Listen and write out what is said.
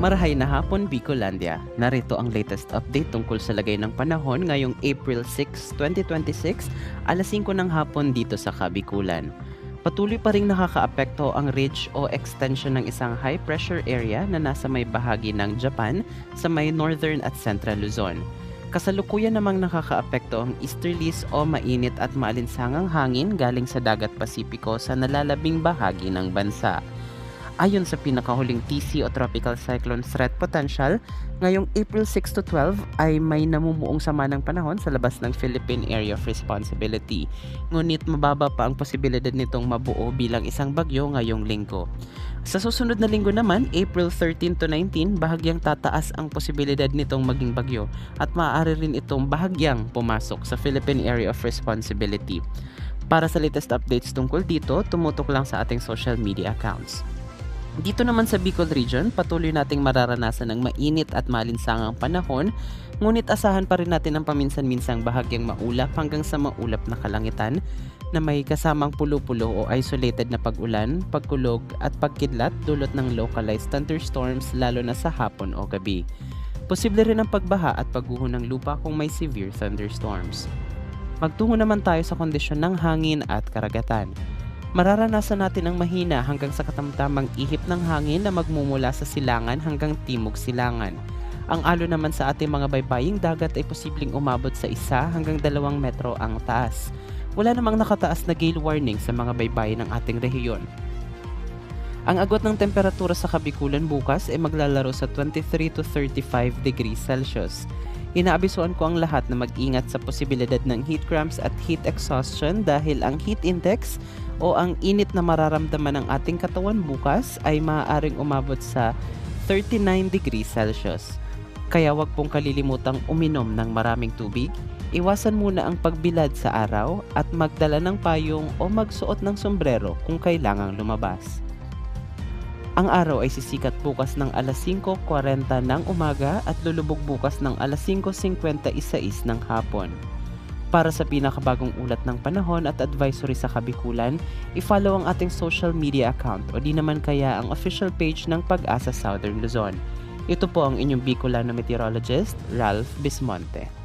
Marahay na hapon, Bicolandia. Narito ang latest update tungkol sa lagay ng panahon ngayong April 6, 2026, alas 5 ng hapon dito sa Kabikulan. Patuloy pa ring nakakaapekto ang ridge o extension ng isang high pressure area na nasa may bahagi ng Japan sa may northern at central Luzon. Kasalukuyan namang nakakaapekto ang easterlies o mainit at maalinsangang hangin galing sa dagat Pasipiko sa nalalabing bahagi ng bansa. Ayon sa pinakahuling TC o Tropical Cyclone Threat Potential, ngayong April 6 to 12 ay may namumuong sama ng panahon sa labas ng Philippine Area of Responsibility. Ngunit mababa pa ang posibilidad nitong mabuo bilang isang bagyo ngayong linggo. Sa susunod na linggo naman, April 13 to 19, bahagyang tataas ang posibilidad nitong maging bagyo at maaari rin itong bahagyang pumasok sa Philippine Area of Responsibility. Para sa latest updates tungkol dito, tumutok lang sa ating social media accounts. Dito naman sa Bicol Region, patuloy nating mararanasan ng mainit at malinsangang panahon, ngunit asahan pa rin natin ang paminsan-minsang bahagyang maulap hanggang sa maulap na kalangitan na may kasamang pulo-pulo o isolated na pag-ulan, pagkulog at pagkidlat dulot ng localized thunderstorms lalo na sa hapon o gabi. Posible rin ang pagbaha at pagguho ng lupa kung may severe thunderstorms. Magtungo naman tayo sa kondisyon ng hangin at karagatan. Mararanasan natin ang mahina hanggang sa katamtamang ihip ng hangin na magmumula sa silangan hanggang timog silangan. Ang alon naman sa ating mga baybaying dagat ay posibleng umabot sa 1 hanggang 2 metro ang taas. Wala namang nakataas na gale warning sa mga baybayin ng ating rehiyon. Ang agwat ng temperatura sa Kabikulan bukas ay maglalaro sa 23 to 35 degrees Celsius. Inaabisuan ko ang lahat na mag-ingat sa posibilidad ng heat cramps at heat exhaustion dahil ang heat index o ang init na mararamdaman ng ating katawan bukas ay maaaring umabot sa 39 degrees Celsius. Kaya wag pong kalilimutang uminom ng maraming tubig, iwasan muna ang pagbilad sa araw at magdala ng payong o magsuot ng sombrero kung kailangang lumabas. Ang araw ay sisikat bukas ng alas 5:40 ng umaga at lulubog bukas ng alas 5:56 ng hapon. Para sa pinakabagong ulat ng panahon at advisory sa Kabikulan, i-follow ang ating social media account o di naman kaya ang official page ng Pag-asa Southern Luzon. Ito po ang inyong Bicolano meteorologist, Ralph Bismonte.